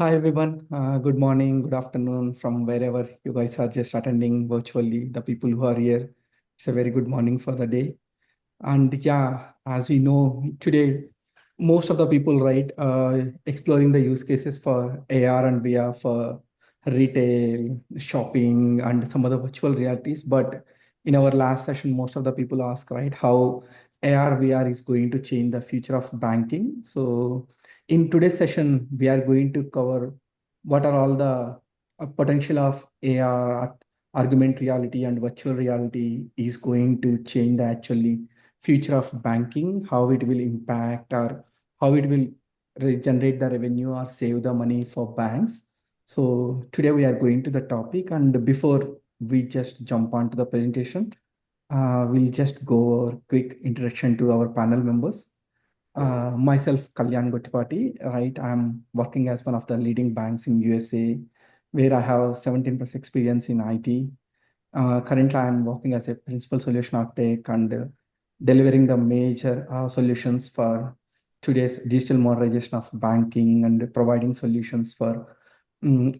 Hi everyone. Good morning, good afternoon from wherever you guys are just attending virtually. The people who are here, it's a very good morning for the day. And yeah, as we know, today most of the people, right, exploring the use cases for AR and VR for retail, shopping, and some other virtual realities. But in our last session, most of the people ask, right, how AR, VR is going to change the future of banking. So in today's session, we are going to cover what are all the potential of AR, augmented reality, and virtual reality is going to change the actually future of banking, how it will impact or how it will generate the revenue or save the money for banks. So today we are going to the topic, and before we just jump onto the presentation, we'll just go over quick introduction to our panel members. Myself, Kalyan Gottipati, right? I'm working as one of the leading banks in USA, where I have 17 plus experience in IT. Currently, I'm working as a principal solution architect and delivering the major solutions for today's digital modernization of banking and providing solutions for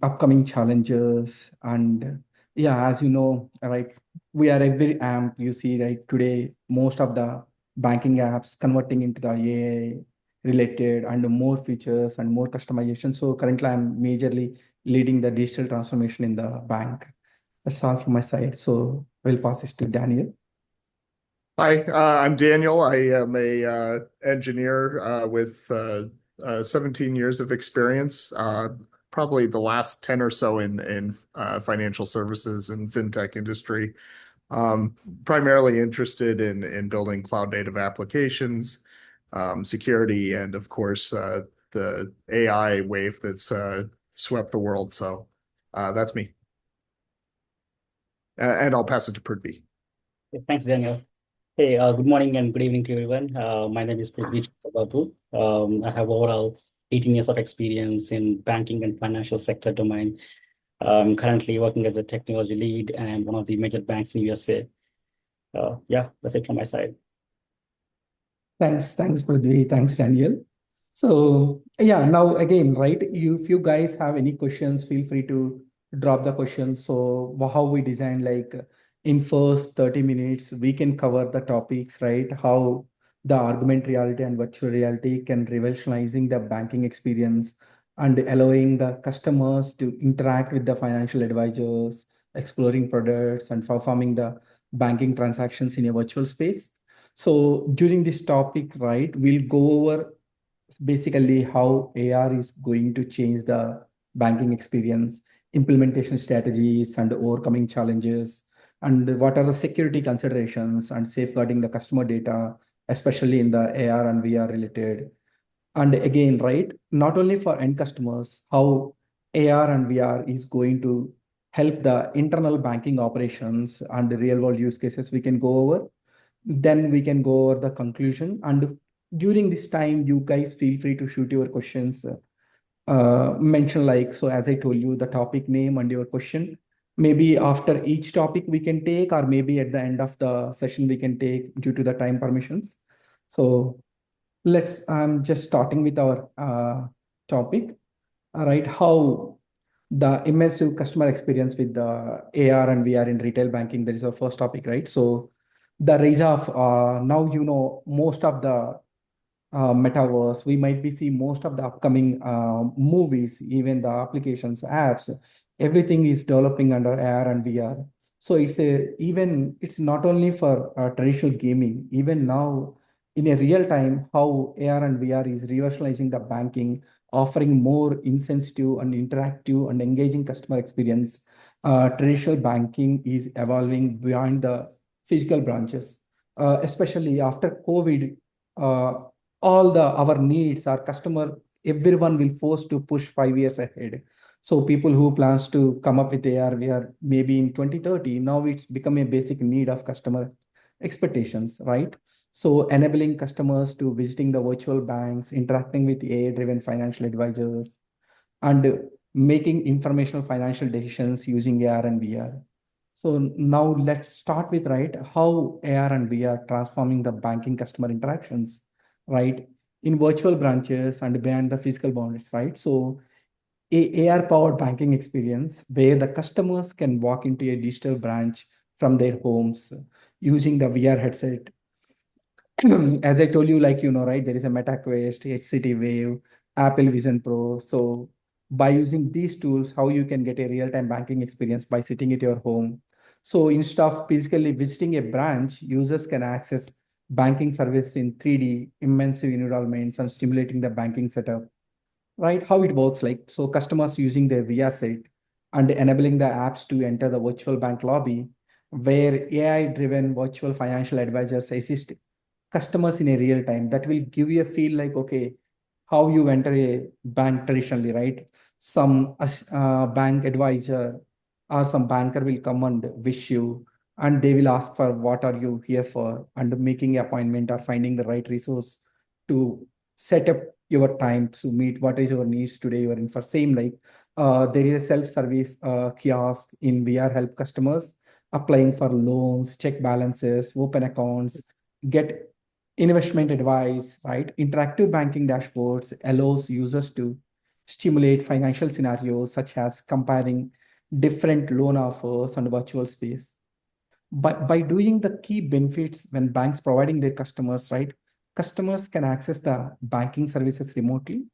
upcoming challenges. And yeah, as you know, right, we are every amp you see right today, most of the banking apps converting into the AI related and more features and more customization. So currently, I'm majorly leading the digital transformation in the bank. That's all from my side. So we'll pass this to Daniel. Hi, I'm Daniel. I am a engineer with 17 years of experience, probably the last 10 or so in financial services and fintech industry. Primarily interested in building cloud native applications, security, and of course the AI wave that's swept the world. So that's me. And I'll pass it to Prithvi. Thanks, Daniel. Hey, good morning and good evening to everyone. My name is Prithvi Babu. I have overall 18 years of experience in banking and financial sector domain. I'm currently working as a technology lead and one of the major banks in USA. Yeah, that's it from my side. Thanks, Prithvi. Thanks, Daniel. So yeah, now again, right? If you guys have any questions, feel free to drop the questions. So how we design like in first 30 minutes, we can cover the topics, right? How the augmented reality and virtual reality can revolutionizing the banking experience and allowing the customers to interact with the financial advisors, exploring products and performing the banking transactions in a virtual space. So during this topic, right, we'll go over basically how AR is going to change the banking experience, implementation strategies, and overcoming challenges, and what are the security considerations and safeguarding the customer data, especially in the AR and VR related. And again, right, not only for end customers, how AR and VR is going to help the internal banking operations and the real world use cases we can go over. Then we can go over the conclusion. And during this time, you guys feel free to shoot your questions. Mention like, so as I told you, the topic name and your question. Maybe after each topic we can take, or maybe at the end of the session we can take due to the time permissions. So I'm just starting with our topic. All right, how the immersive customer experience with the AR and VR in retail banking. That is our first topic, right? So the rise of now most of the metaverse. We might be see most of the upcoming movies, even the applications, apps. Everything is developing under AR and VR. So it's not only for traditional gaming. Even now, in a real time, how AR and VR is revolutionizing the banking, offering more insensitive and interactive and engaging customer experience. Traditional banking is evolving beyond the physical branches, especially after COVID. Uh, all the our needs, our customer, everyone will force to push 5 years ahead. So people who plans to come up with AR, we are maybe in 2030. Now it's become a basic need of customer expectations, right? So enabling customers to visiting the virtual banks, interacting with AI-driven financial advisors, and making informational financial decisions using AR and VR. So now let's start with right how AR and VR transforming the banking customer interactions, right? In virtual branches and beyond the physical boundaries, right? So a AR-powered banking experience where the customers can walk into a digital branch from their homes using the VR headset. As I told you, like, right, there is a Meta Quest, HCT Wave, Apple Vision Pro. So by using these tools, how you can get a real-time banking experience by sitting at your home. So instead of physically visiting a branch, users can access banking service in 3D, immersive environments and stimulating the banking setup, right? How it works, like, so customers using their VR set and enabling the apps to enter the virtual bank lobby where AI-driven virtual financial advisors assist customers in a real time. That will give you a feel like, okay, how you enter a bank traditionally, right? Some bank advisor or some banker will come and wish you, and they will ask for what are you here for, and making an appointment or finding the right resource to set up your time to meet what is your needs today you are in for. Same like there is a self-service kiosk in VR help customers applying for loans, check balances, open accounts, get investment advice, right? Interactive banking dashboards allows users to stimulate financial scenarios such as comparing different loan offers and virtual space. By doing the key benefits when banks providing their customers, right? Customers can access the banking services remotely,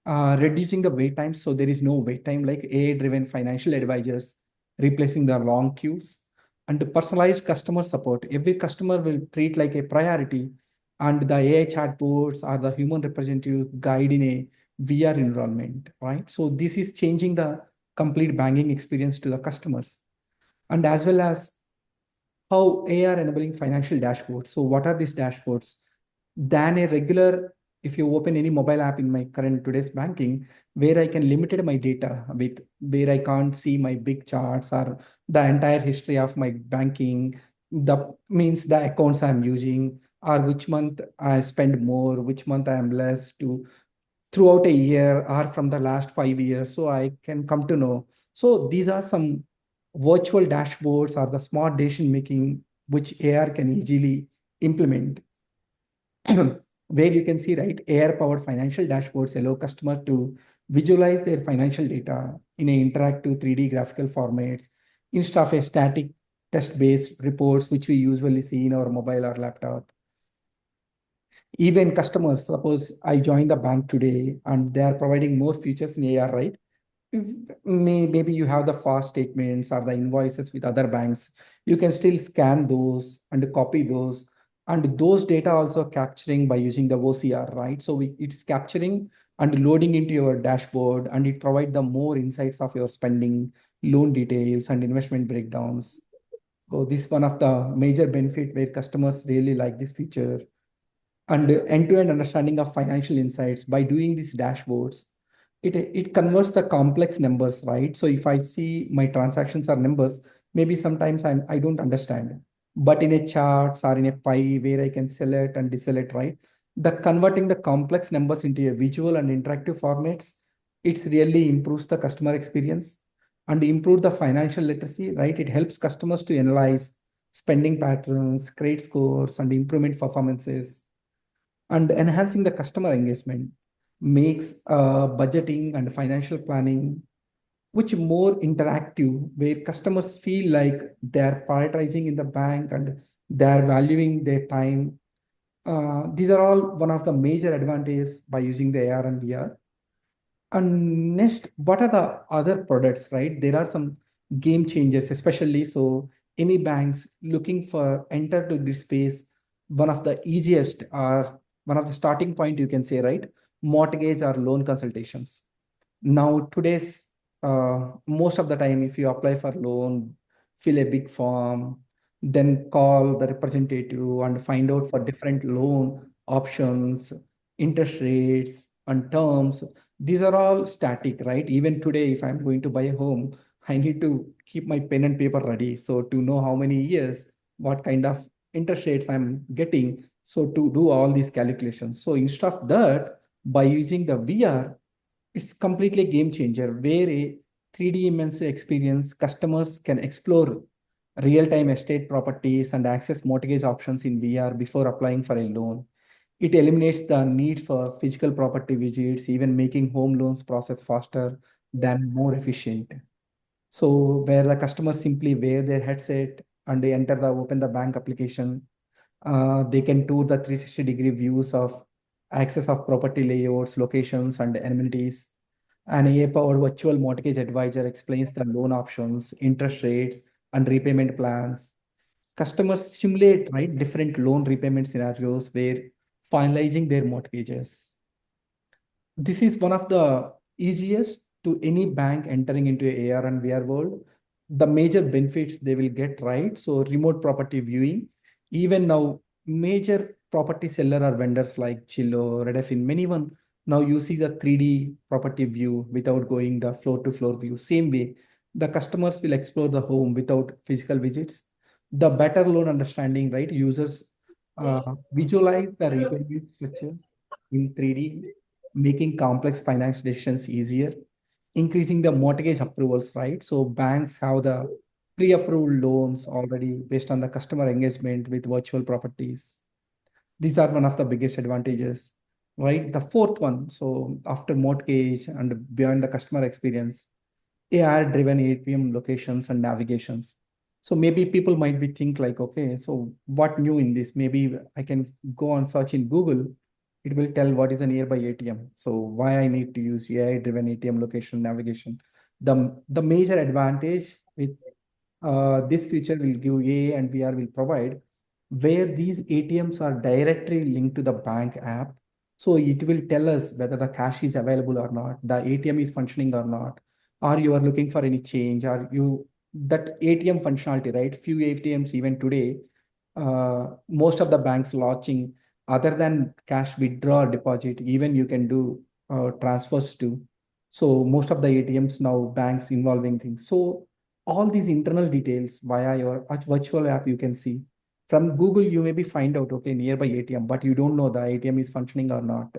reducing the wait time. So there is no wait time, like AI-driven financial advisors replacing the long queues, and the personalized customer support. Every customer will treat like a priority, and the AI chatbots are the human representative guide in a VR environment, right? So this is changing the complete banking experience to the customers, and as well as how AI are enabling financial dashboards. So what are these dashboards? Than a regular, if you open any mobile app in my current today's banking, where I can limited my data with, where I can't see my big charts or the entire history of my banking, the means the accounts I'm using, or which month I spend more, which month I am less to throughout a year or from the last 5 years. So I can come to know. So these are some virtual dashboards or the smart decision making which AR can easily implement. Where you can see, right, AI-powered financial dashboards allow customer to visualize their financial data in an interactive 3D graphical formats instead of a static text-based reports, which we usually see in our mobile or laptop. Even customers, suppose I join the bank today and they are providing more features in AR, right? Maybe you have the fast statements or the invoices with other banks. You can still scan those and copy those. And those data also capturing by using the OCR, right? So it's capturing and loading into your dashboard, and it provide the more insights of your spending, loan details, and investment breakdowns. So this is one of the major benefit where customers really like this feature. And end-to-end understanding of financial insights by doing these dashboards, it converts the complex numbers, right? So if I see my transactions are numbers, maybe sometimes I don't understand, but in a charts or in a pie where I can select and deselect, right? The converting the complex numbers into a visual and interactive formats, it's really improves the customer experience and improve the financial literacy, right? It helps customers to analyze spending patterns, credit scores, and improvement performances, and enhancing the customer engagement makes budgeting and financial planning which more interactive, where customers feel like they're prioritizing in the bank and they're valuing their time. These are all one of the major advantages by using the AR and VR. And next, what are the other products, right? There are some game changers, especially so any banks looking for enter to this space, one of the easiest or one of the starting point you can say, right? Mortgage or loan consultations. Now, today's most of the time, if you apply for loan, fill a big form, then call the representative and find out for different loan options, interest rates, and terms. These are all static, right? Even today, if I'm going to buy a home, I need to keep my pen and paper ready. So to know how many years, what kind of interest rates I'm getting. So to do all these calculations. So instead of that, by using the VR, it's completely a game changer where a 3D immense experience customers can explore real-time estate properties and access mortgage options in VR before applying for a loan. It eliminates the need for physical property visits, even making home loans process faster than more efficient. So where the customers simply wear their headset and they open the bank application, they can tour the 360-degree views of access of property layouts, locations, and amenities. An AI-powered virtual mortgage advisor explains the loan options, interest rates, and repayment plans. Customers simulate, right, different loan repayment scenarios where finalizing their mortgages. This is one of the easiest to any bank entering into AR and VR world. The major benefits they will get, right? So remote property viewing, even now major property seller or vendors like Chillo, Redefin, many one now you see the 3D property view without going the floor to floor view. Same way, the customers will explore the home without physical visits. The better loan understanding, right? Users visualize the repayment structures in 3D, making complex finance decisions easier, increasing the mortgage approvals, right? So banks have the pre-approved loans already based on the customer engagement with virtual properties. These are one of the biggest advantages, right? The fourth one, so after mortgage and beyond the customer experience, AI-driven ATM locations and navigations. So maybe people might be think like, okay, so what new in this? Maybe I can go and search in Google. It will tell what is a nearby ATM. So why I need to use AI-driven ATM location navigation. The major advantage with this feature will give AI and VR will provide where these ATMs are directly linked to the bank app. So it will tell us whether the cash is available or not, the ATM is functioning or not, or you are looking for any change, or you that ATM functionality, right? Few ATMs even today, most of the banks launching other than cash withdrawal or deposit, even you can do transfers too. So most of the ATMs now banks involving things. So all these internal details via your virtual app you can see. From Google, you maybe find out, okay, nearby ATM, but you don't know the ATM is functioning or not,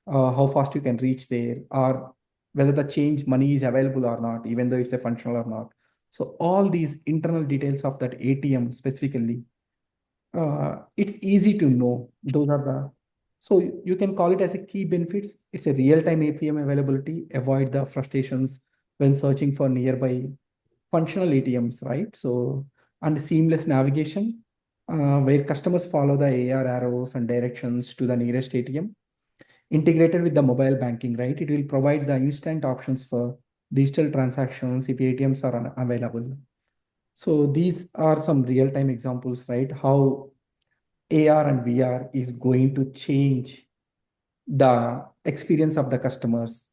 how fast you can reach there, or whether the change money is available or not, even though it's a functional or not. So all these internal details of that ATM specifically, it's easy to know. Those are the, so you can call it as a key benefits. It's a real-time ATM availability, avoid the frustrations when searching for nearby functional ATMs, right? So, and seamless navigation, where customers follow the AR arrows and directions to the nearest ATM, integrated with the mobile banking, right? It will provide the instant options for digital transactions if ATMs are unavailable. So these are some real-time examples, right? How AR and VR is going to change the experience of the customers.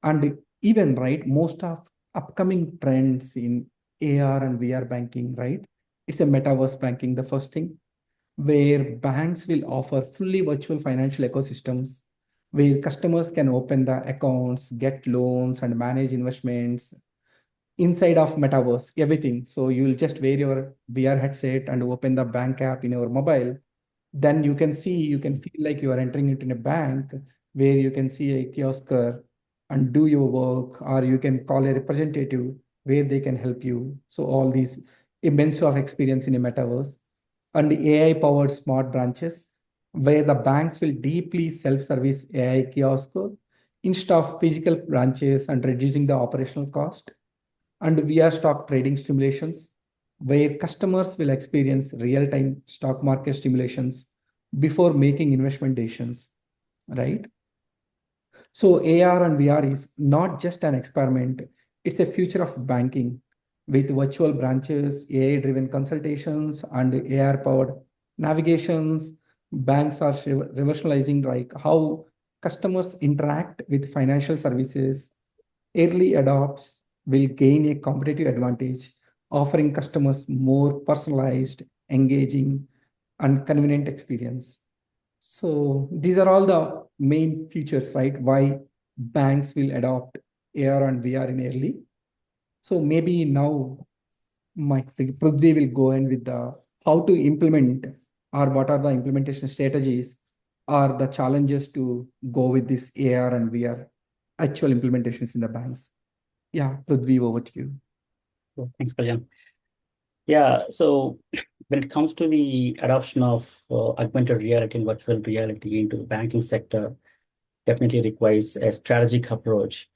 And even, right, most of upcoming trends in AR and VR banking, right? It's a metaverse banking, the first thing, where banks will offer fully virtual financial ecosystems where customers can open the accounts, get loans, and manage investments inside of metaverse, everything. So you will just wear your VR headset and open the bank app in your mobile. Then you can see, you can feel like you are entering into a bank where you can see a kiosker and do your work, or you can call a representative where they can help you. So all these immense of experience in a metaverse and the AI powered smart branches where the banks will deeply self-service AI kiosk instead of physical branches and reducing the operational cost, and VR stock trading stimulations, where customers will experience real-time stock market stimulations before making investment decisions, right? So AR and VR is not just an experiment, it's a future of banking with virtual branches, AI-driven consultations, and AR-powered navigations. Banks are revolutionizing like how customers interact with financial services. Early adopts will gain a competitive advantage, offering customers more personalized, engaging, and convenient experience. So these are all the main features, right? Why banks will adopt AR and VR in early. So maybe now my Prithvi will go in with the how to implement or what are the implementation strategies or the challenges to go with this AR and VR actual implementations in the banks. Yeah, Prithvi, over to you. Thanks, Kalyan. Yeah, so when it comes to the adoption of augmented reality and virtual reality into the banking sector, definitely requires a strategic approach.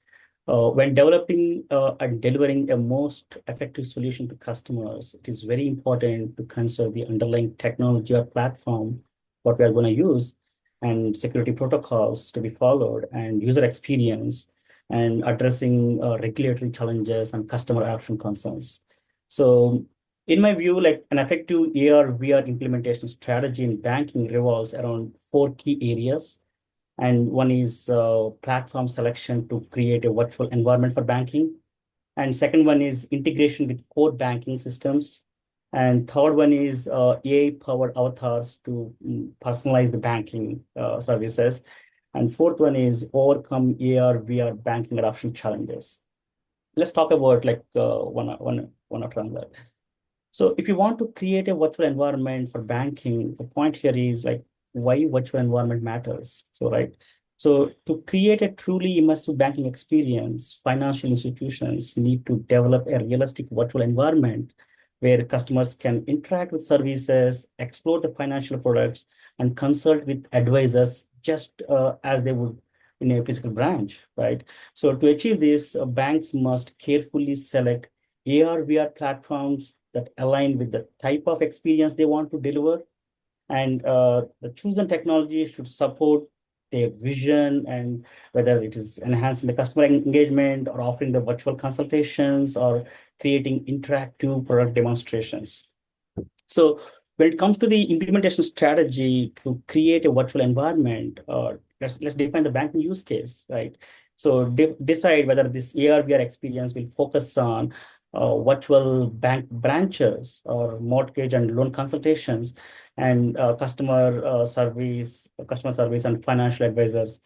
When developing and delivering a most effective solution to customers, it is very important to consider the underlying technology or platform, what we are going to use, and security protocols to be followed, and user experience, and addressing regulatory challenges and customer adoption concerns. So in my view, like an effective AR/VR implementation strategy in banking revolves around four key areas. And one is platform selection to create a virtual environment for banking. And second one is integration with core banking systems. And third one is AI-powered avatars to personalize the banking services. And fourth one is overcome AR/VR banking adoption challenges. Let's talk about like one after another. So if you want to create a virtual environment for banking, the point here is like why virtual environment matters. So, right. So to create a truly immersive banking experience, financial institutions need to develop a realistic virtual environment where customers can interact with services, explore the financial products, and consult with advisors just as they would in a physical branch, right? So to achieve this, banks must carefully select AR/VR platforms that align with the type of experience they want to deliver. And the chosen technology should support their vision, and whether it is enhancing the customer engagement or offering the virtual consultations or creating interactive product demonstrations. So when it comes to the implementation strategy to create a virtual environment, let's define the banking use case, right? So decide whether this AR/VR experience will focus on virtual bank branches or mortgage and loan consultations, and customer service and financial advisors,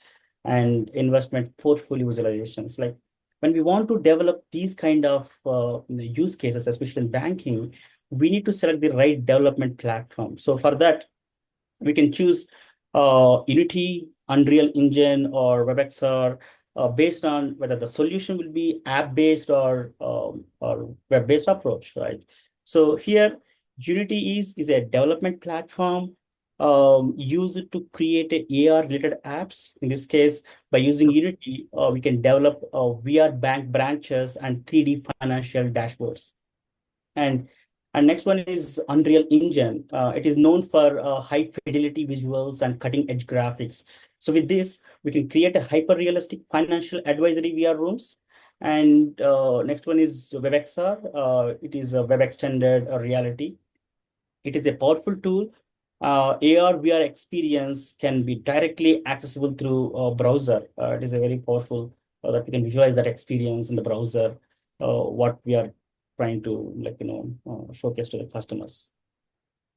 and investment portfolio visualizations. Like when we want to develop these kind of use cases, especially in banking, we need to select the right development platform. So for that, we can choose Unity, Unreal Engine, or WebXR, based on whether the solution will be app-based or web-based approach, right? So here, Unity is a development platform used to create AR-related apps. In this case, by using Unity, we can develop VR bank branches and 3D financial dashboards. And next one is Unreal Engine. It is known for high fidelity visuals and cutting edge graphics. So with this, we can create a hyper realistic financial advisory VR rooms. And next one is WebXR. It is a web extended reality. It is a powerful tool. AR/VR experience can be directly accessible through a browser. It is a very powerful that we can visualize that experience in the browser, what we are trying to showcase to the customers,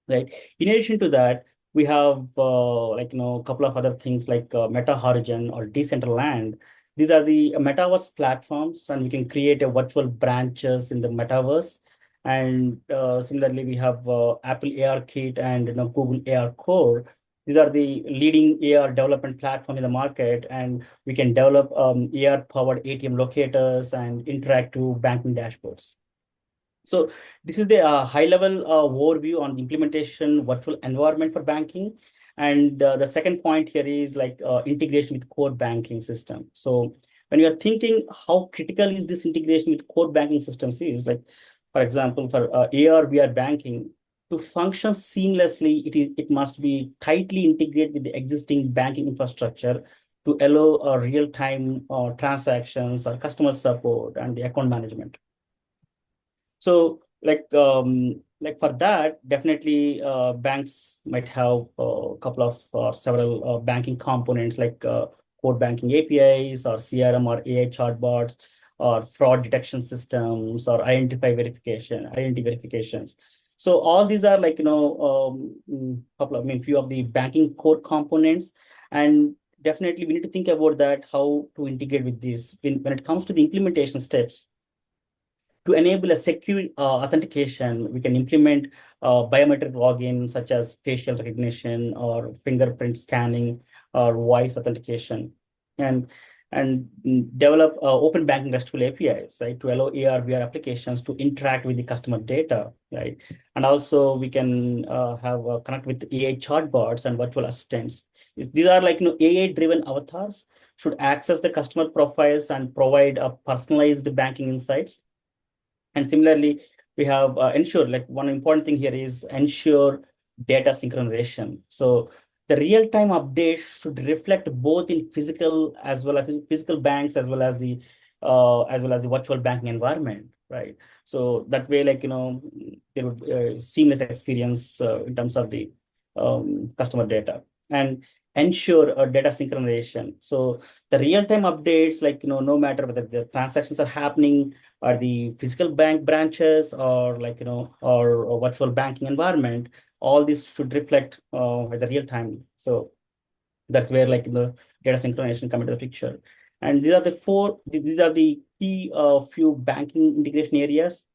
right? In addition to that, we have a couple of other things like Meta Horizon or Decentraland. These are the metaverse platforms, and we can create a virtual branches in the metaverse. And similarly, we have Apple AR Kit and Google AR Core. These are the leading AR development platform in the market, and we can develop AR-powered ATM locators and interactive banking dashboards. So this is the high-level overview on the implementation virtual environment for banking. And the second point here is like integration with core banking system. So when you are thinking how critical is this integration with core banking systems is like, for example, for AR/VR banking, to function seamlessly, it must be tightly integrated with the existing banking infrastructure to allow real-time transactions or customer support and the account management. So like for that, definitely banks might have a couple of several banking components like core banking APIs or CRM or AI chatbots or fraud detection systems or identity verifications. So all these are like few of the banking core components, and definitely we need to think about that how to integrate with this when it comes to the implementation steps. To enable a secure authentication, we can implement biometric login such as facial recognition or fingerprint scanning or voice authentication. And and develop open banking RESTful APIs, right, to allow AR/VR applications to interact with the customer data, right? And also we can have connect with AI chatbots and virtual assistants. These are like AI-driven avatars should access the customer profiles and provide a personalized banking insights. And similarly, we have ensure, like one important thing here is ensure data synchronization. So the real-time update should reflect both in physical as well as physical banks as well as the virtual banking environment, right? So that way, like there would seamless experience in terms of the customer data and ensure data synchronization. So the real-time updates, like no matter whether the transactions are happening or the physical bank branches or like or virtual banking environment, all this should reflect at the real time. So that's where like the data synchronization come into the picture. And these are the key few banking integration areas.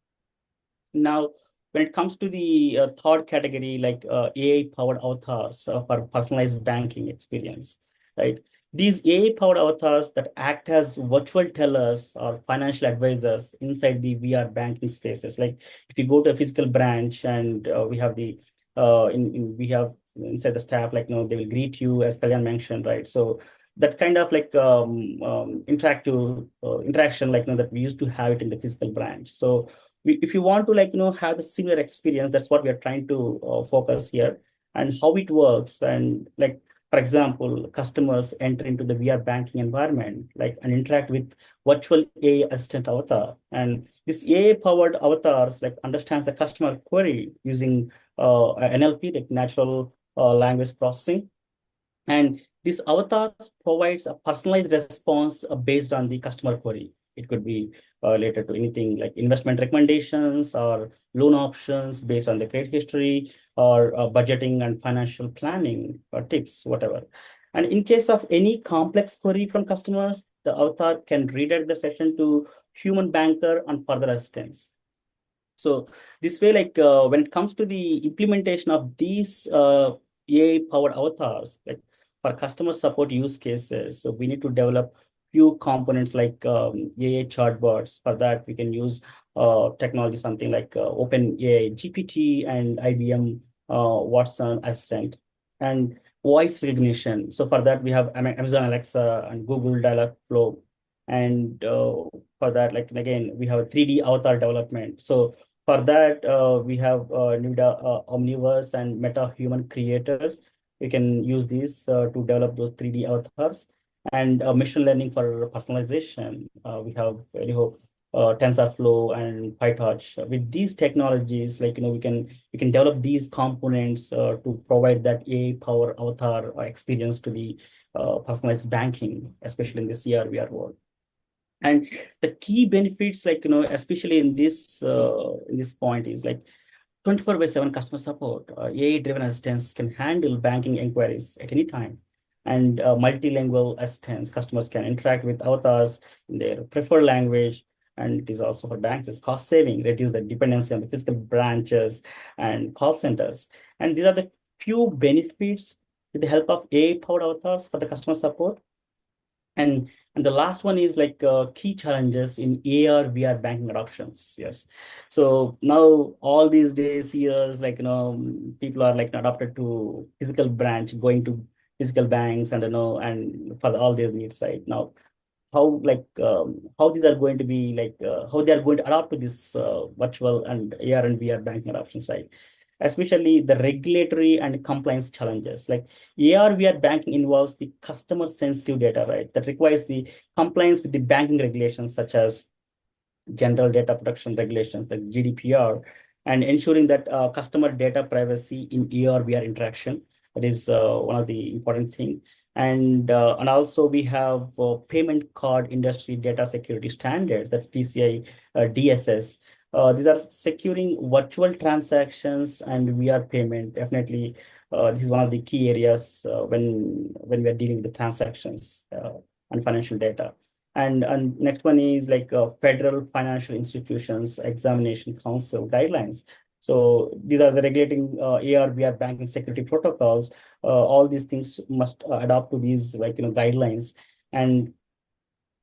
Now, when it comes to the third category, like AI-powered avatars for personalized banking experience, right? These AI-powered avatars that act as virtual tellers or financial advisors inside the VR banking spaces. Like if you go to a physical branch and we have we have inside the staff, like they will greet you as Kalyan mentioned, right? So that kind of like interactive interaction, like that we used to have it in the physical branch. So if you want to like have the similar experience, that's what we are trying to focus here and how it works. And like for example, customers enter into the VR banking environment like and interact with virtual AI assistant avatar, and this AI powered avatars like understands the customer query using NLP, like natural language processing, and this avatar provides a personalized response based on the customer query. It could be related to anything like investment recommendations or loan options based on the credit history or budgeting and financial planning or tips, whatever. And in case of any complex query from customers, the avatar can redirect the session to human banker and further assistance. So this way, like when it comes to the implementation of these AI-powered avatars, like for customer support use cases, so we need to develop few components like AI chatbots. For that, we can use technology, something like OpenAI GPT and IBM Watson Assistant, and voice recognition. So for that, we have Amazon Alexa and Google Dialogflow. And for that, like again, we have a 3D avatar development. So for that, we have NVIDIA Omniverse and Meta Human Creators. We can use these to develop those 3D avatars, and machine learning for personalization. We have TensorFlow and PyTorch. With these technologies, like we can develop these components to provide that AI power avatar experience to the personalized banking, especially in this AR/VR world. And the key benefits, like especially in this point, is like 24/7 customer support. AI-driven assistants can handle banking inquiries at any time, and multilingual assistants. Customers can interact with avatars in their preferred language, and it is also for banks. It's cost saving, reduce the dependency on the physical branches and call centers. And these are the few benefits with the help of AI-powered avatars for the customer support. And the last one is like key challenges in AR/VR banking adoptions. Yes. So now all these days, years, like people are like adopted to physical branch, going to physical banks, and and for all their needs right now. How these are going to be like how they are going to adapt to this virtual and AR and VR banking adoptions, right? Especially the regulatory and compliance challenges. Like AR/VR banking involves the customer sensitive data, right? That requires the compliance with the banking regulations such as general data protection regulations like GDPR, and ensuring that customer data privacy in AR/VR interaction. That is one of the important thing. And also we have payment card industry data security standards, that's PCI DSS. These are securing virtual transactions and VR payment. Definitely, this is one of the key areas when we are dealing with the transactions and financial data. And next one is like Federal Financial Institutions Examination Council guidelines. So these are the regulating AR/VR banking security protocols. All these things must adapt to these like guidelines. And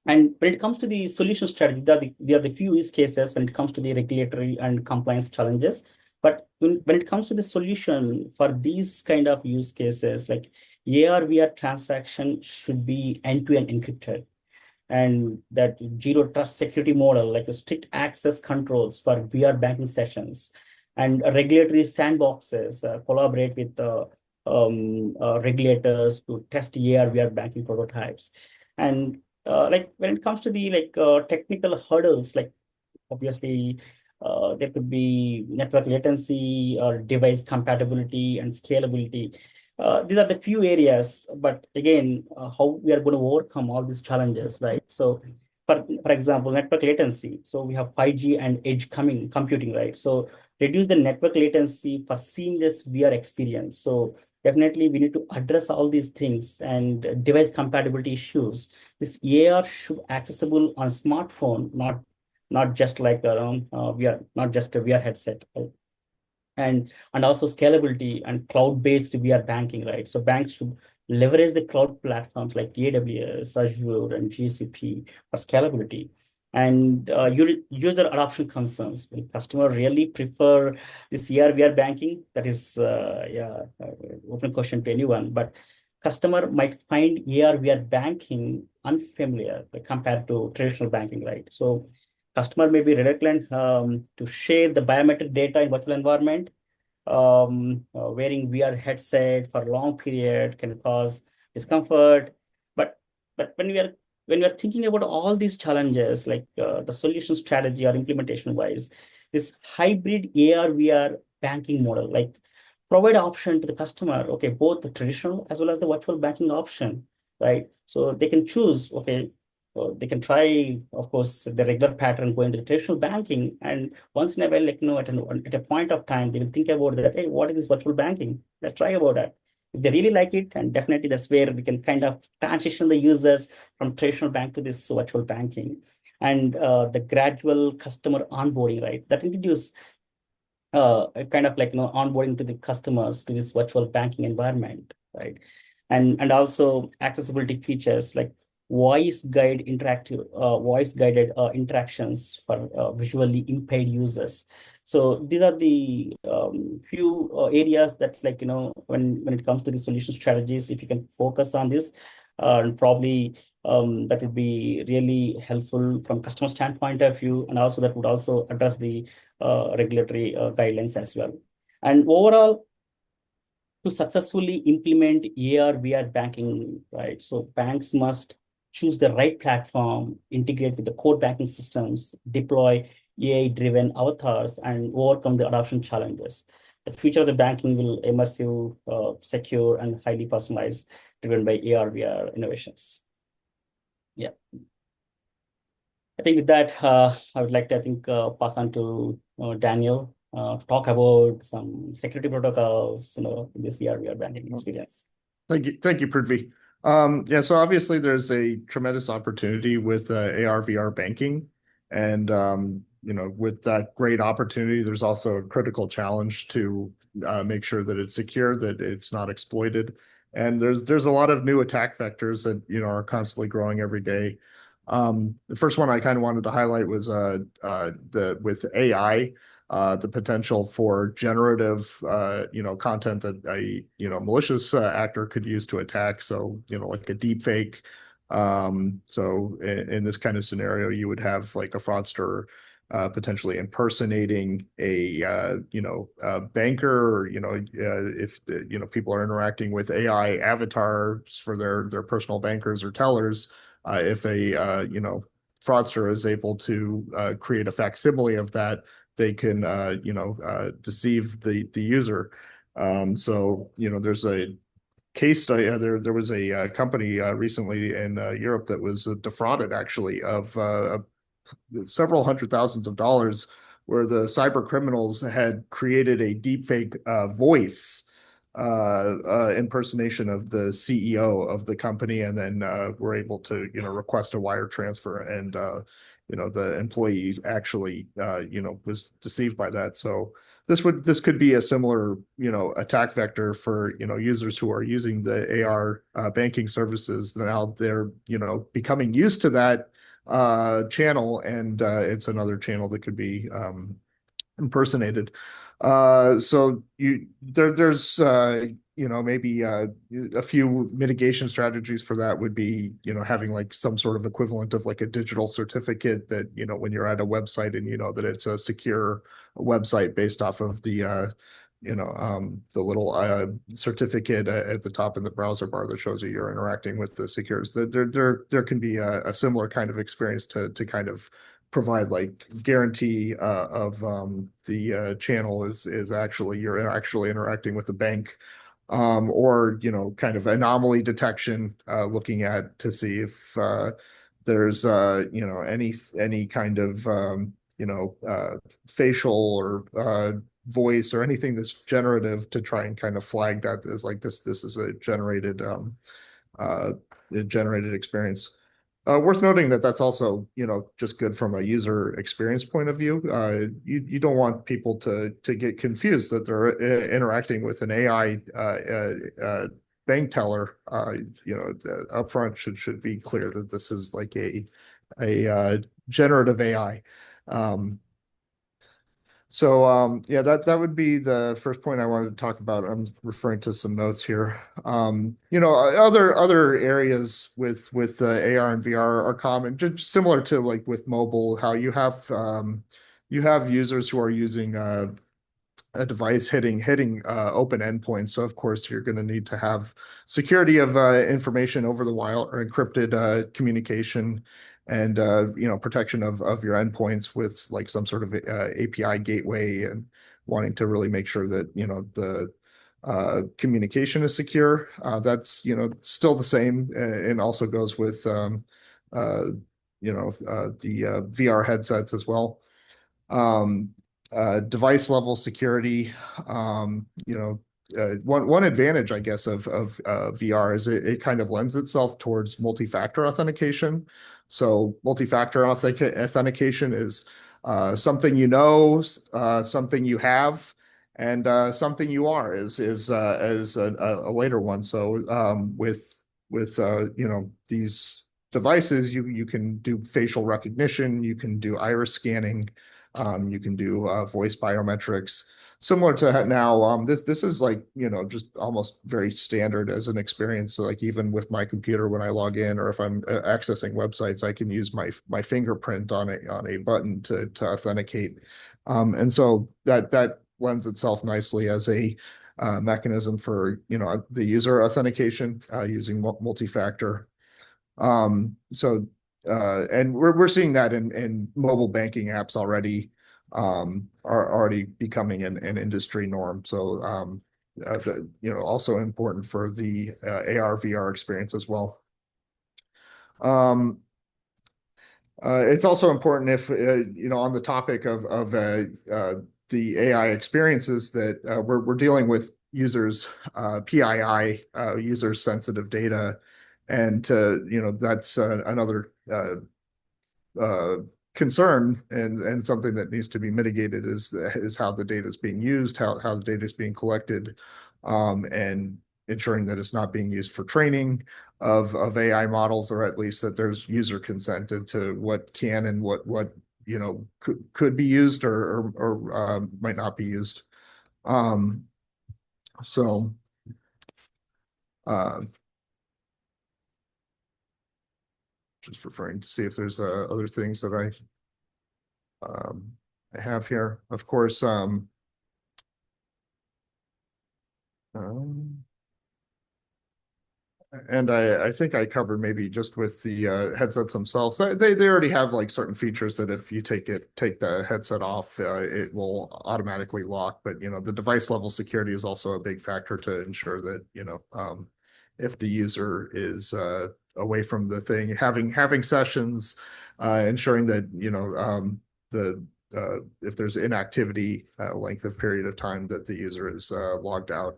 And when it comes to the solution strategy, there are the few use cases when it comes to the regulatory and compliance challenges. But when it comes to the solution for these kind of use cases, like AR/VR transaction should be end-to-end encrypted, and that zero trust security model, like a strict access controls for VR banking sessions, and regulatory sandboxes collaborate with regulators to test AR/VR banking prototypes. And like when it comes to the technical hurdles, like obviously, there could be network latency or device compatibility and scalability. These are the few areas, but again, how we are going to overcome all these challenges, right? So, for example, network latency. So we have 5G and edge computing, right? So reduce the network latency for seamless VR experience. So definitely we need to address all these things and device compatibility issues. This AR should accessible on smartphone, not just like VR, not just a VR headset, right? And also scalability and cloud-based VR banking, right? So banks should leverage the cloud platforms like AWS, Azure, and GCP for scalability. And user adoption concerns. Will customer really prefer this AR/VR banking? That is, yeah, open question to anyone. But customer might find AR/VR banking unfamiliar compared to traditional banking, right? So customer may be reluctant to share the biometric data in virtual environment. Wearing VR headset for a long period can cause discomfort. But when we are thinking about all these challenges, like the solution strategy or implementation wise, this hybrid AR VR banking model, like provide option to the customer, okay, both the traditional as well as the virtual banking option, right? So they can choose, okay, they can try, of course, the regular pattern going to the traditional banking, and once in a while, like at a point of time, they will think about that. Hey, what is this virtual banking? Let's try about that. If they really like it, and definitely that's where we can kind of transition the users from traditional bank to this virtual banking, and the gradual customer onboarding, right? That introduce a kind of onboarding to the customers to this virtual banking environment, right? And also accessibility features like voice guided interactions for visually impaired users. So these are the few areas that, when it comes to the solution strategies, if you can focus on this, and probably that would be really helpful from customer standpoint of view, and also that would also address the regulatory guidelines as well. And overall, to successfully implement AR/VR banking, right? So banks must choose the right platform, integrate with the core banking systems, deploy AI-driven avatars, and overcome the adoption challenges. The future of the banking will immersive, secure, and highly personalized, driven by AR/VR innovations. Yeah. I think with that, I would like to, pass on to Daniel to talk about some security protocols, in this year we are banking experience. Thank you, Prithvi. Yeah, so obviously there's a tremendous opportunity with AR VR banking, and with that great opportunity, there's also a critical challenge to make sure that it's secure, that it's not exploited, and there's a lot of new attack vectors that are constantly growing every day. The first one I kind of wanted to highlight was with AI, the potential for generative, content that a malicious actor could use to attack. So, like a deep fake. So in this kind of scenario, you would have like a fraudster potentially impersonating a banker, or if people are interacting with AI avatars for their personal bankers or tellers, if a fraudster is able to create a facsimile of that, they can deceive the user. So there's a case study. There was a company recently in Europe that was defrauded actually of several hundred thousands of dollars, where the cyber criminals had created a deepfake voice impersonation of the CEO of the company, and then were able to request a wire transfer and the employee actually was deceived by that. So this could be a similar attack vector for users who are using the AR banking services. Now they're becoming used to that channel, and it's another channel that could be impersonated. So there's maybe a few mitigation strategies for that would be having like some sort of equivalent of like a digital certificate that when you're at a website and that it's a secure website based off of the little certificate at the top in the browser bar that shows you you're interacting with the secures. There can be a similar kind of experience to kind of provide like guarantee of the channel is actually you're actually interacting with the bank, or kind of anomaly detection, looking at to see if there's any kind of facial or voice or anything that's generative to try and kind of flag that as like this is a generated experience. Worth noting that that's also, just good from a user experience point of view. You don't want people to get confused that they're interacting with an AI bank teller. Upfront should be clear that this is like a generative AI. Yeah, that would be the first point I wanted to talk about. I'm referring to some notes here. Other areas with AR and VR are common, just similar to like with mobile, how you have users who are using a device hitting open endpoints. So of course you're going to need to have security of information over the wire or encrypted communication, and protection of your endpoints with like some sort of API gateway, and wanting to really make sure that the communication is secure. That's still the same, and also goes with the VR headsets as well. Um, Device level security. One advantage, I guess, of VR is it kind of lends itself towards multi-factor authentication. So multi-factor authentication is something something you have, and something you are is a later one. So with these devices, you can do facial recognition, you can do iris scanning, you can do voice biometrics. Similar to now, this is like just almost very standard as an experience. So like even with my computer, when I log in or if I'm accessing websites, I can use my fingerprint on a button to authenticate, and so that lends itself nicely as a mechanism for the user authentication using multi-factor. And we're seeing that in mobile banking apps already, are already becoming an industry norm. So also important for the AR VR experience as well. It's also important if on the topic of the AI experiences that we're dealing with users PII, users sensitive data, and that's another concern, and something that needs to be mitigated is how the data is being used, how the data is being collected, and ensuring that it's not being used for training of AI models, or at least that there's user consent to what can and what could be used or might not be used. Um, so uh, just referring to see if there's other things that I have here. Of course, and I think I covered maybe just with the headsets themselves. They already have like certain features that if you take the headset off, it will automatically lock. But the device level security is also a big factor to ensure that if the user is away from the thing, having sessions, ensuring that the if there's inactivity, length of period of time that the user is logged out.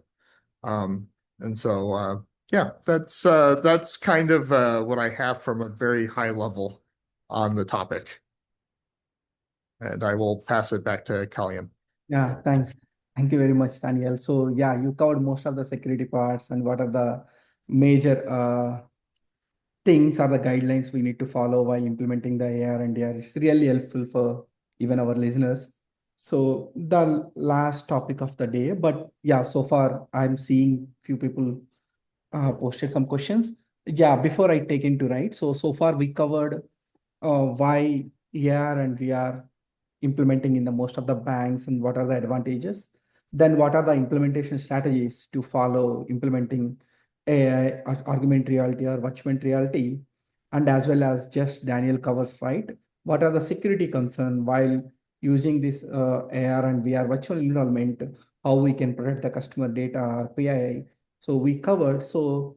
And so yeah, that's kind of what I have from a very high level on the topic. And I will pass it back to Kalyan. Yeah, thanks. Thank you very much, Daniel. So yeah, you covered most of the security parts and what are the major things are the guidelines we need to follow while implementing the AR and AR. It's really helpful for even our listeners. So the last topic of the day, but yeah, so far I'm seeing few people posted some questions. Yeah, before I take into right. So far we covered why AR and VR implementing in the most of the banks and what are the advantages. Then what are the implementation strategies to follow implementing AI, augmented reality or virtual reality, and as well as just Daniel covers right. What are the security concern while using this AR and VR virtual environment? How we can protect the customer data or PII. So we covered. So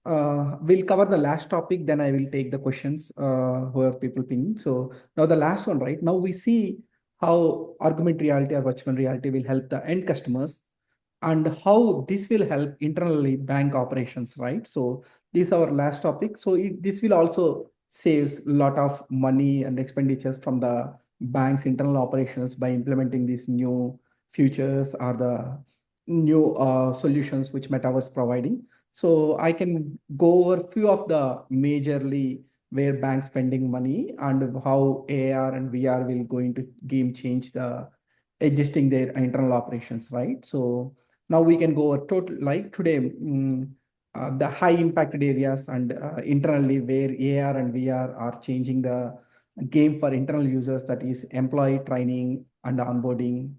we'll cover the last topic, then I will take the questions where people ping. So now the last one, right? Now we see how augmented reality or virtual reality will help the end customers and how this will help internally bank operations, right? So this is our last topic. So this will also saves a lot of money and expenditures from the bank's internal operations by implementing these new features or the new solutions which Metaverse providing. So I can go over few of the majorly where banks spending money and how AR and VR will going to game change the adjusting their internal operations, right? So now we can go over total like today the high impacted areas and internally where AR and VR are changing the game for internal users, that is employee training and onboarding,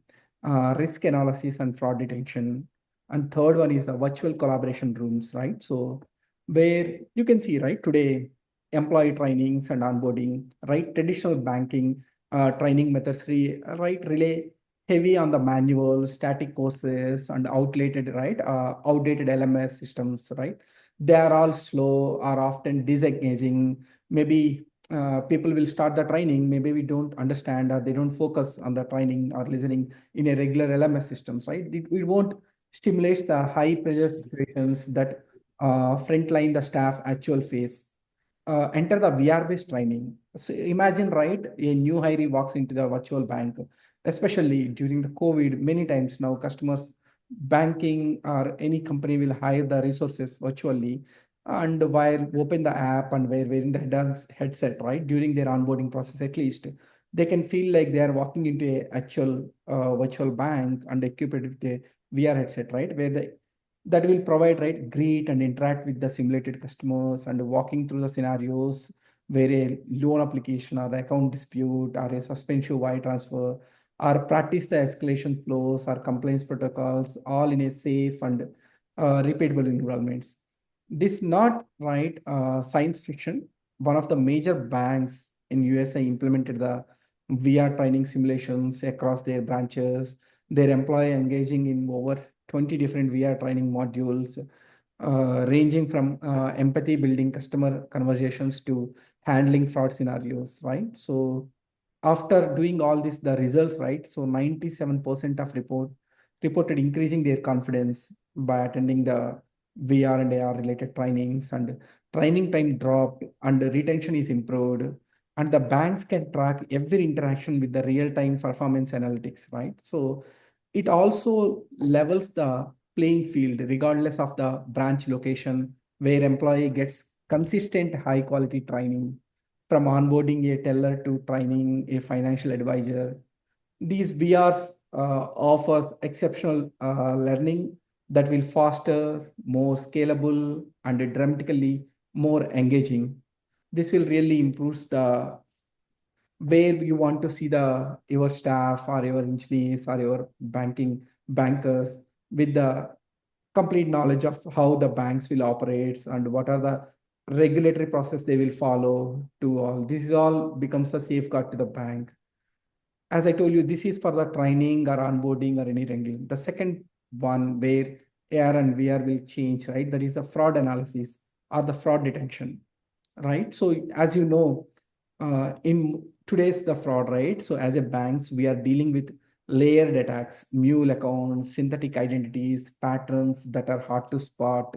risk analysis and fraud detection, and third one is the virtual collaboration rooms, right? So where you can see, right, today, employee trainings and onboarding, right? Traditional banking training methods, right, relay heavy on the manual, static courses and outdated, right? Outdated LMS systems, right? They are all slow, are often disengaging. Maybe people will start the training, maybe we don't understand or they don't focus on the training or listening in a regular LMS systems, right? It won't stimulates the high pressure situations that frontline the staff actual face. Enter the VR-based training. So imagine, right, a new hiree walks into the virtual bank, especially during the COVID. Many times now, customers banking or any company will hire the resources virtually, and while open the app and while wearing the headset, right, during their onboarding process, at least they can feel like they are walking into a actual virtual bank and equipped with a VR headset, right? Where that will provide, right, greet and interact with the simulated customers and walking through the scenarios where a loan application or the account dispute or a suspension wire transfer or practice the escalation flows or complaints protocols all in a safe and repeatable environments. This not right science fiction. One of the major banks in USA implemented the VR training simulations across their branches. Their employee engaging in over 20 different VR training modules, ranging from empathy building customer conversations to handling fraud scenarios, right? So after doing all this, the results, right? So 97% of reported increasing their confidence by attending the VR and AR related trainings, and training time dropped and the retention is improved. And the banks can track every interaction with the real-time performance analytics, right? So it also levels the playing field regardless of the branch location, where employee gets consistent high quality training from onboarding a teller to training a financial advisor. These VRs offers exceptional learning that will faster, more scalable, and dramatically more engaging. This will really improve the where you want to see the your staff or your engineers or your bankers with the complete knowledge of how the banks will operate and what are the regulatory process they will follow to all. This is all becomes a safeguard to the bank. As I told you, this is for the training or onboarding or any wrangling. The second one where AR and VR will change, right? That is the fraud analysis or the fraud detection, right? So as you know, in today's the fraud, right? So as a banks, we are dealing with layered attacks, mule accounts, synthetic identities, patterns that are hard to spot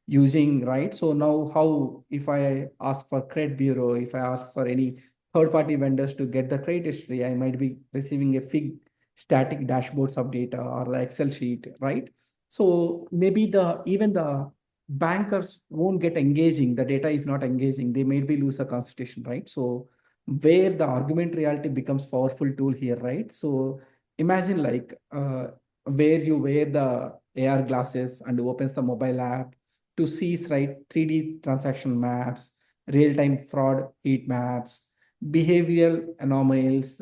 using, right? So now how, if I ask for credit bureau, if I ask for any third-party vendors to get the credit history. I might be receiving a fig static dashboards of data or the Excel sheet, right? So maybe even the bankers won't get engaging. The data is not engaging. They maybe lose the consultation, right? So where the augmented reality becomes powerful tool here, right? So imagine like where you wear the AR glasses and opens the mobile app to see right 3D transaction maps, real-time fraud heat maps, behavioral anomalies,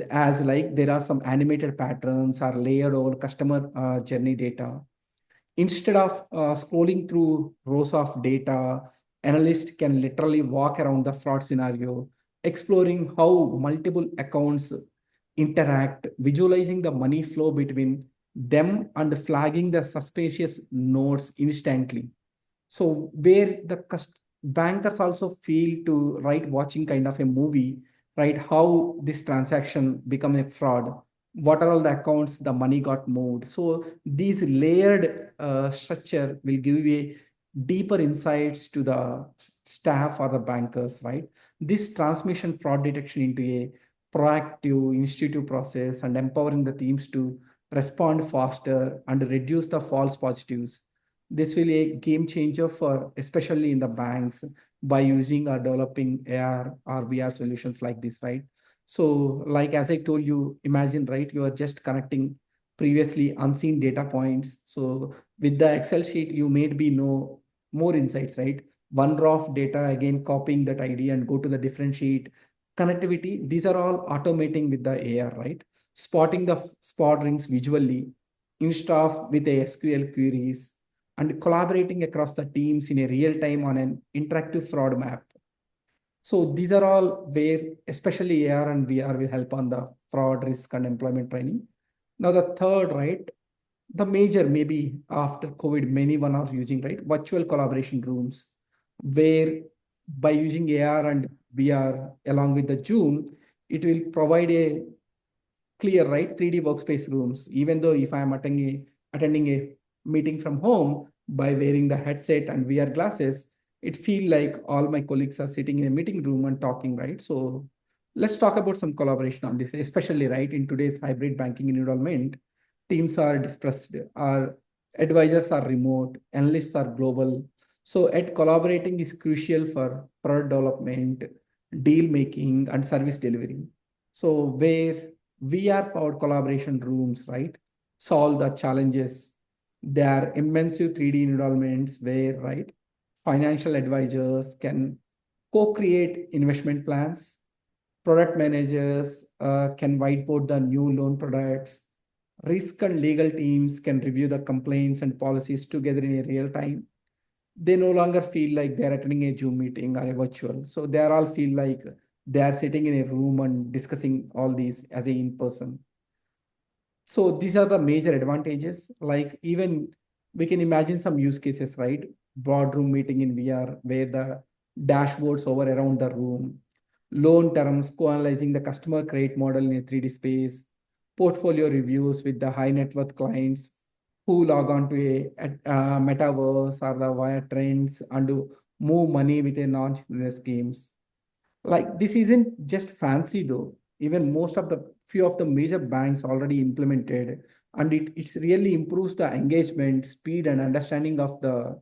as like there are some animated patterns are layered over customer journey data. Instead of scrolling through rows of data, analysts can literally walk around the fraud scenario, exploring how multiple accounts interact, visualizing the money flow between them and flagging the suspicious nodes instantly. So where the bankers also feel to right watching kind of a movie, right? How this transaction become a fraud, what are all the accounts the money got moved. So these layered structure will give you a deeper insights to the staff or the bankers, right? This transmission fraud detection into a proactive institutive process and empowering the teams to respond faster and reduce the false positives. This will be a game changer for especially in the banks by using or developing AR or VR solutions like this, right? So, like as I told you, imagine, right, you are just connecting previously unseen data points. So with the Excel sheet, you may be know more insights, right? One raw of data, again, copying that ID and go to the different sheet. Connectivity, these are all automating with the AR, right? Spotting the spot rings visually instead of with a SQL queries and collaborating across the teams in a real time on an interactive fraud map. So these are all where especially AR and VR will help on the fraud risk and employment training. Now the third, right, the major maybe after COVID, many one are using right virtual collaboration rooms, where by using AR and VR along with the Zoom, it will provide a clear, right? 3D workspace rooms. Even though if I'm attending a meeting from home by wearing the headset and VR glasses, it feel like all my colleagues are sitting in a meeting room and talking, right? So let's talk about some collaboration on this, especially right in today's hybrid banking environment. Teams are dispersed, our advisors are remote, analysts are global. So at collaborating is crucial for product development, deal making, and service delivery. So where VR powered collaboration rooms, right, solve the challenges. They are immense 3D environments where, right, financial advisors can co-create investment plans. Product managers can whiteboard the new loan products. Risk and legal teams can review the complaints and policies together in a real time. They no longer feel like they're attending a Zoom meeting or a virtual. So they are all feel like they are sitting in a room and discussing all these as a in person. So these are the major advantages. Like even we can imagine some use cases, right? Boardroom meeting in VR where the dashboards over around the room, loan terms, co-analyzing the customer credit model in a 3D space, portfolio reviews with the high net worth clients who log on to a metaverse or the via trends and to move money with a non schemes. Like this isn't just fancy though. Even most of the few of the major banks already implemented, and it's really improves the engagement, speed, and understanding of the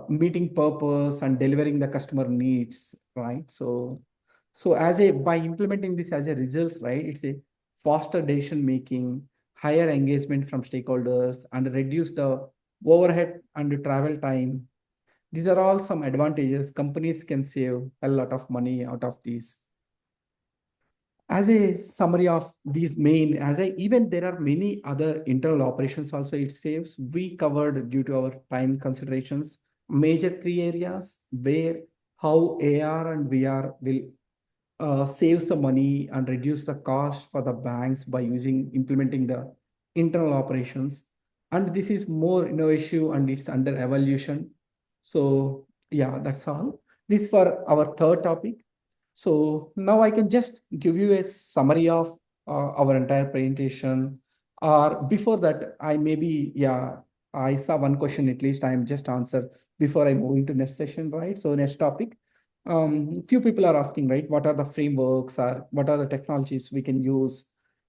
meeting purpose and delivering the customer needs, right? So as a by implementing this as a results, right, it's a faster decision making, higher engagement from stakeholders, and reduce the overhead and travel time. These are all some advantages. Companies can save a lot of money out of these. As a summary of these main, as I even there are many other internal operations also it saves. We covered due to our time considerations, major three areas where how AR and VR will save some money and reduce the cost for the banks by using implementing the internal operations. And this is more innovative and it's under evolution. So yeah, that's all. This for our third topic. So now I can just give you a summary of our entire presentation. Or before that, I maybe, yeah, I saw one question at least I'm just answer before I move into next session, right? So next topic. few people are asking, right, what are the frameworks or what are the technologies we can use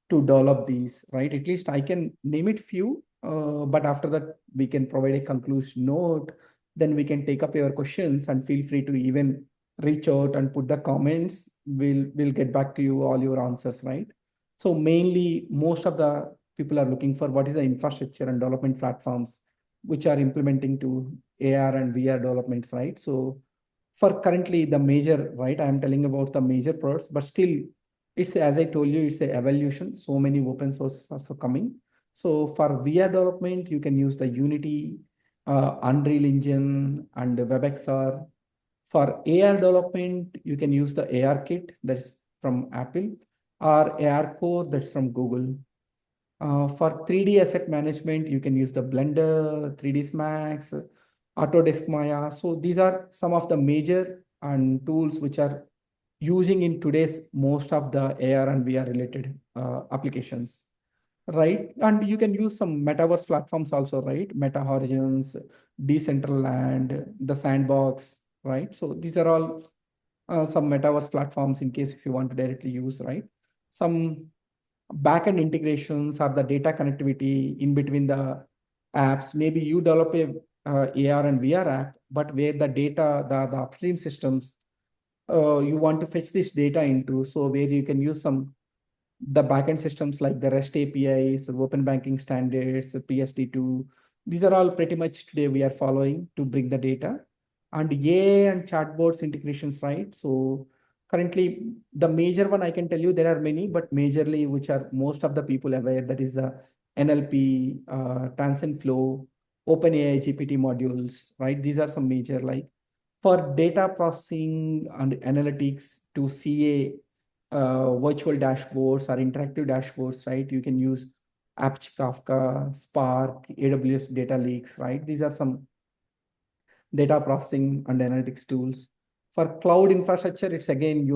to develop these, right? At least I can name it few, but after that we can provide a conclusion note. Then we can take up your questions and feel free to even reach out and put the comments. We'll get back to you all your answers, right? So mainly most of the people are looking for what is the infrastructure and development platforms which are implementing to AR and VR developments, right? So for currently the major, right, I am telling about the major products, but still it's, as I told you, it's a evolution. So many open sources are also coming. So for VR development, you can use the Unity, Unreal Engine, and WebXR. For AR development, you can use the AR kit that's from Apple, or AR core that's from Google. For 3D asset management, you can use the Blender, 3ds Max, Autodesk Maya. So these are some of the major and tools which are using in today's most of the AR and VR related applications, right? And you can use some metaverse platforms also, right? Meta Horizons, Decentraland, the Sandbox, right? So these are all some metaverse platforms in case if you want to directly use, right? Some backend integrations or the data connectivity in between the apps. Maybe you develop a AR and VR app, but where the data, the upstream systems, you want to fetch this data into, so where you can use some the backend systems like the REST APIs, open banking standards, the PSD2. These are all pretty much today we are following to bring the data. And AI and chatbots integrations, right? So currently the major one I can tell you, there are many, but majorly which are most of the people aware, that is the NLP, TranscendFlow, OpenAI GPT modules, right? These are some major, like for data processing and analytics to CA virtual dashboards or interactive dashboards, right? You can use Apache Kafka, Spark, AWS Data Lakes, right? These are some data processing and analytics tools. For cloud infrastructure, it's again,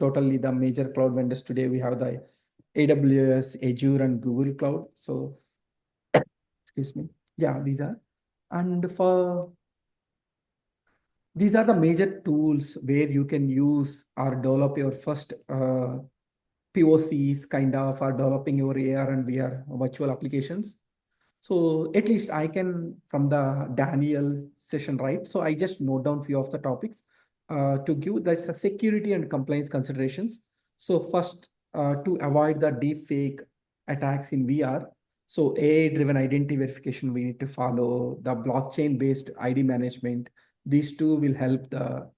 totally the major cloud vendors today. We have the AWS, Azure, and Google Cloud. So, excuse me. Yeah, these are. And for these are the major tools where you can use or develop your first POCs kind of, or developing your AR and VR virtual applications. So at least I can, from the Daniel session, right? So I just note down few of the topics to give, that's a security and compliance considerations. So first, to avoid the deep fake attacks in VR, so AI-driven identity verification, we need to follow the blockchain-based ID management. These two will help the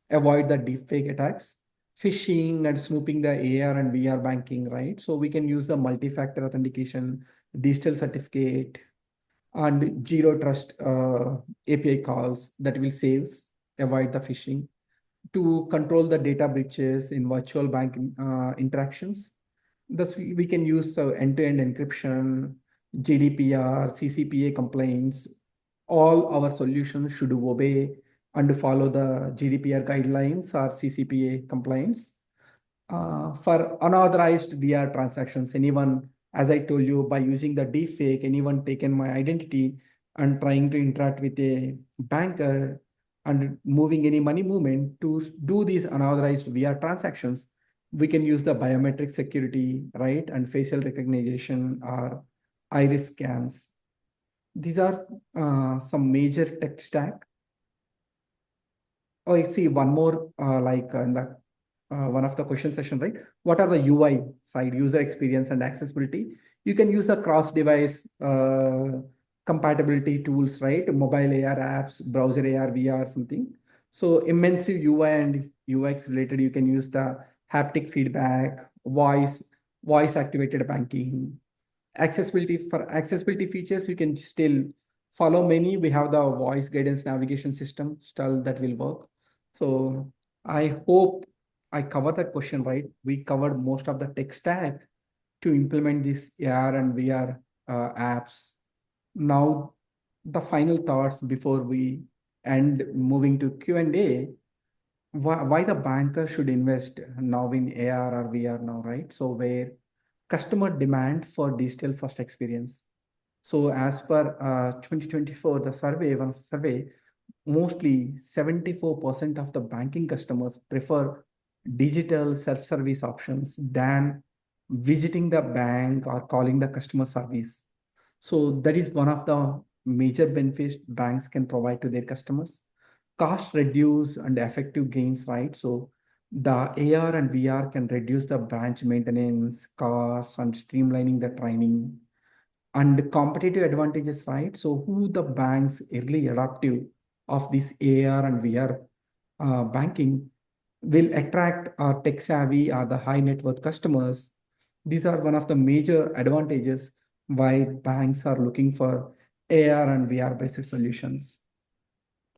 avoid the deepfake attacks, phishing and snooping the AR and VR banking, right? So we can use the multi-factor authentication, digital certificate, and zero trust API calls that will avoid the phishing to control the data breaches in virtual bank interactions. Thus, we can use end-to-end encryption, GDPR, CCPA complaints. All our solutions should obey and follow the GDPR guidelines or CCPA compliance. For unauthorized VR transactions, anyone, as I told you, by using the deepfake, anyone taken my identity and trying to interact with a banker and moving any money movement to do these unauthorized VR transactions, we can use the biometric security, right? And facial recognition or iris scans. These are some major tech stack. Oh, I see one more, like in the one of the question session, right? What are the UI side, user experience and accessibility? You can use the cross-device compatibility tools, right? Mobile AR apps, browser AR, VR, something. So immersive UI and UX related, you can use the haptic feedback, voice activated banking, accessibility. For accessibility features, you can still follow many. We have the voice guidance navigation system still that will work. So I hope I covered that question, right? We covered most of the tech stack to implement these AR and VR apps. Now, the final thoughts before we end, moving to Q&A. Why the banker should invest now in AR or VR now, right? So where customer demand for digital first experience. So as per 2024, the survey, one of the survey, mostly 74% of the banking customers prefer digital self-service options than visiting the bank or calling the customer service. So that is one of the major benefits banks can provide to their customers. Cost reduce and effective gains, right? So the AR and VR can reduce the branch maintenance costs and streamlining the training and competitive advantages, right? So who the banks early adaptive of this AR and VR banking will attract tech savvy or the high net worth customers. These are one of the major advantages why banks are looking for AR and VR based solutions.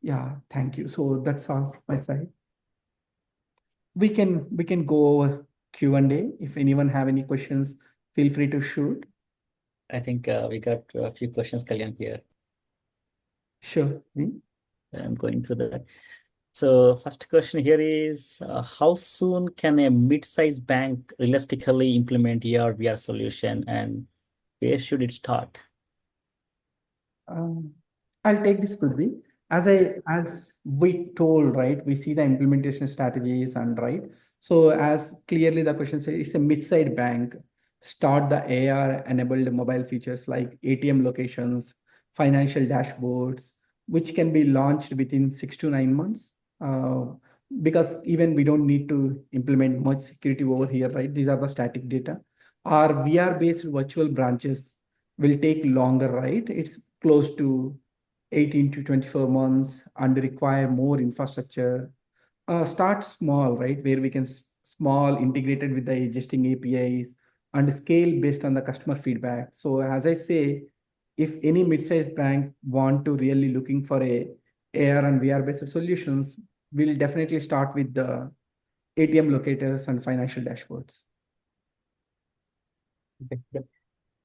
Yeah, thank you. So that's all from my side. We can go over Q&A. If anyone have any questions, feel free to shoot. I think we got a few questions, Kalyan, here. Sure. I'm going through that. So first question here is, how soon can a mid-sized bank realistically implement AR/VR solution, and where should it start? Um, I'll take this, Prithvi. As we told, right, we see the implementation strategies and right. So as clearly the question says, it's a mid-sized bank. Start the AR-enabled mobile features like ATM locations, financial dashboards, which can be launched within 6 to 9 months. Because even we don't need to implement much security over here, right? These are the static data. Our VR-based virtual branches will take longer, right? It's close to 18 to 24 months and require more infrastructure. Start small, right? Where we can small integrated with the existing APIs and scale based on the customer feedback. So as I say, if any mid-sized bank want to really looking for a AR and VR based solutions, we'll definitely start with the ATM locators and financial dashboards. Okay, good.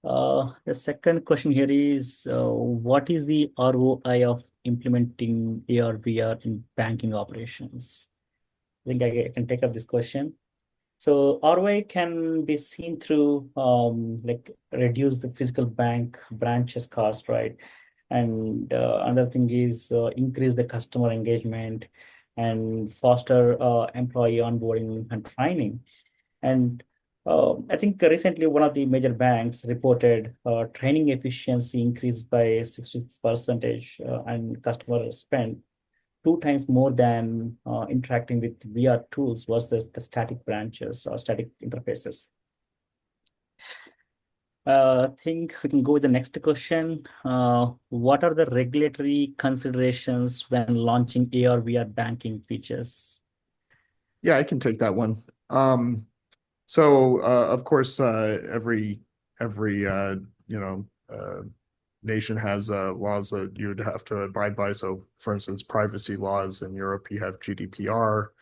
The second question here is, what is the ROI of implementing AR/VR in banking operations? I think I can take up this question. So ROI can be seen through like reduce the physical bank branches cost, right? And another thing is increase the customer engagement and foster employee onboarding and training. And I think recently one of the major banks reported training efficiency increased by 60% and customer spend 2 times more than interacting with VR tools versus the static branches or static interfaces. I think we can go with the next question. What are the regulatory considerations when launching AR/VR banking features? Yeah, I can take that one. So of course, every nation has laws that you'd have to abide by. So, for instance, privacy laws in Europe, you have GDPR,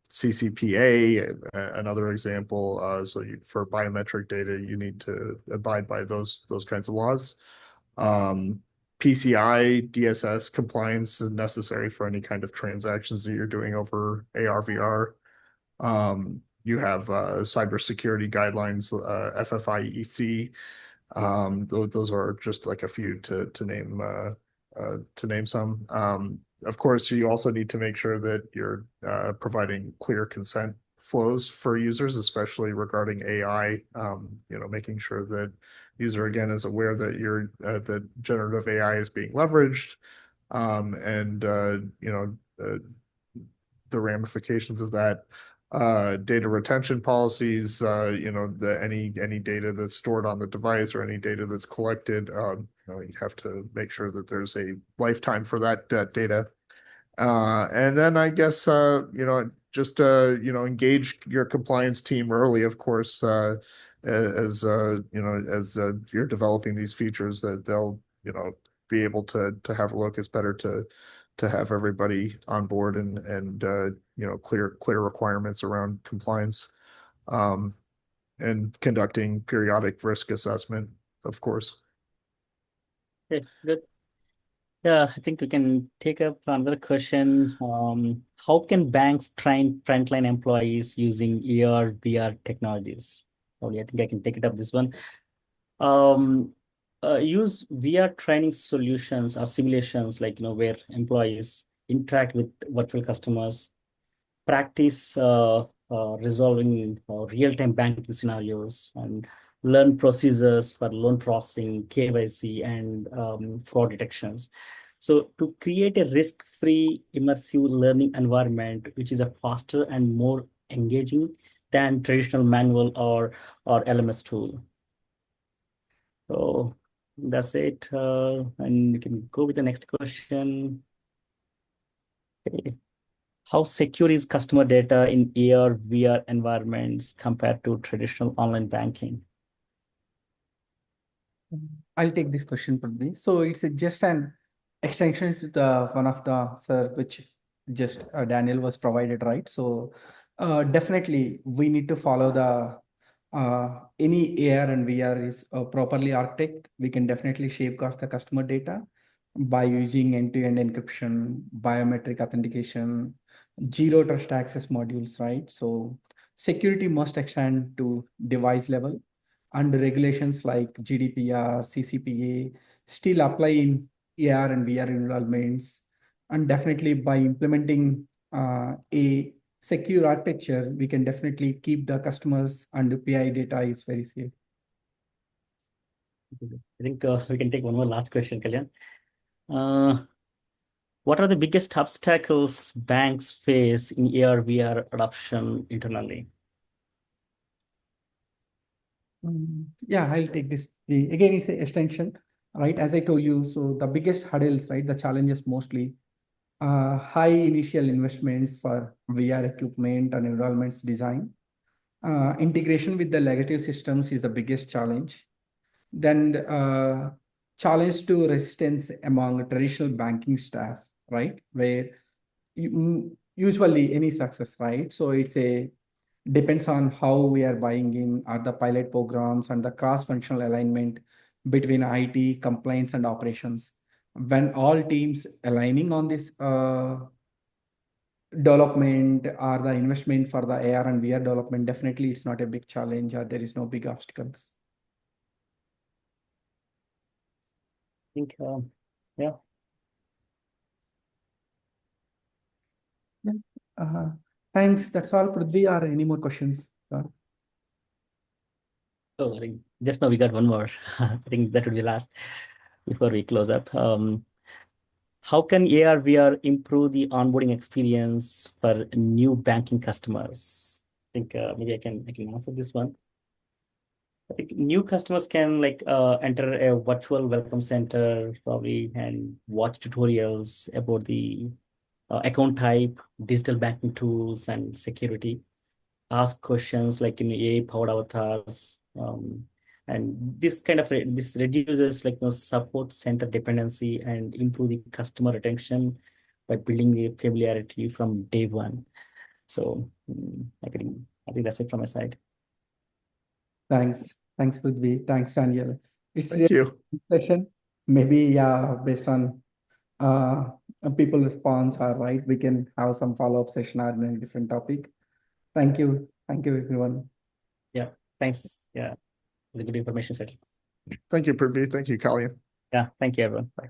CCPA, another example. So for biometric data, you need to abide by those kinds of laws. PCI DSS compliance is necessary for any kind of transactions that you're doing over AR VR. You have cybersecurity guidelines, FFIEC. Those are just like a few to name some. Of course, you also need to make sure that you're providing clear consent flows for users, especially regarding AI. Making sure that user again is aware that that generative AI is being leveraged, and the ramifications of that. Data retention policies, any data that's stored on the device or any data that's collected, you have to make sure that there's a lifetime for that data. And then I guess, just, engage your compliance team early, of course, as you're developing these features that they'll, be able to have a look. It's better to have everybody on board and clear requirements around compliance, and conducting periodic risk assessment, of course. Okay, good. Yeah, I think we can take up another question. How can banks train frontline employees using AR/VR technologies? Probably, I think I can take it up this one. Um, use VR training solutions or simulations, like where employees interact with virtual customers, practice resolving real-time banking scenarios, and learn procedures for loan processing, KYC, and fraud detections. So to create a risk-free immersive learning environment, which is a faster and more engaging than traditional manual or LMS tool. So that's it. And we can go with the next question. Okay. How secure is customer data in AR, VR environments compared to traditional online banking? I'll take this question, Prithvi. So it's just an extension to the one of the sir which just Daniel was provided, right? So definitely we need to follow the any AR and VR is properly architect. We can definitely safeguard the customer data by using end-to-end encryption, biometric authentication, zero trust access modules, right? So security must extend to device level, and regulations like GDPR, CCPA still apply in AR and VR environments. And definitely by implementing a secure architecture, we can definitely keep the customers and the PI data is very safe. I think we can take one more last question, Kalyan. What are the biggest obstacles banks face in AR, VR adoption internally? Yeah, I'll take this. Again, it's an extension, right? As I told you, so the biggest hurdles, right? The challenges mostly high initial investments for VR equipment and environments design. Integration with the legacy systems is the biggest challenge. Then challenge to resistance among traditional banking staff, right? Where usually any success, right? So it's a depends on how we are buying in are the pilot programs and the cross-functional alignment between IT, compliance, and operations. When all teams aligning on this development or the investment for the AR and VR development, definitely it's not a big challenge or there is no big obstacles. I think, yeah. Yeah. Thanks. That's all, Prithvi. Are any more questions? Oh, I think just now we got one more. I think that would be last before we close up. How can AR, VR improve the onboarding experience for new banking customers? I think maybe I can answer this one. I think new customers can enter a virtual welcome center probably and watch tutorials about the account type, digital banking tools, and security. Ask questions like in AI powered avatars. And this kind of this reduces support center dependency and improve the customer retention by building the familiarity from day one. So I think that's it from my side. Thanks. Thanks, Prithvi. Thanks, Daniel. It's Thank really you. good session. Maybe, yeah, based on uh, people response, are right, we can have some follow-up session on a different topic. Thank you. Thank you, everyone. Yeah, thanks. Yeah, it's a good information set. Thank you, Prithvi. Thank you, Kalyan. Yeah, thank you, everyone. Bye.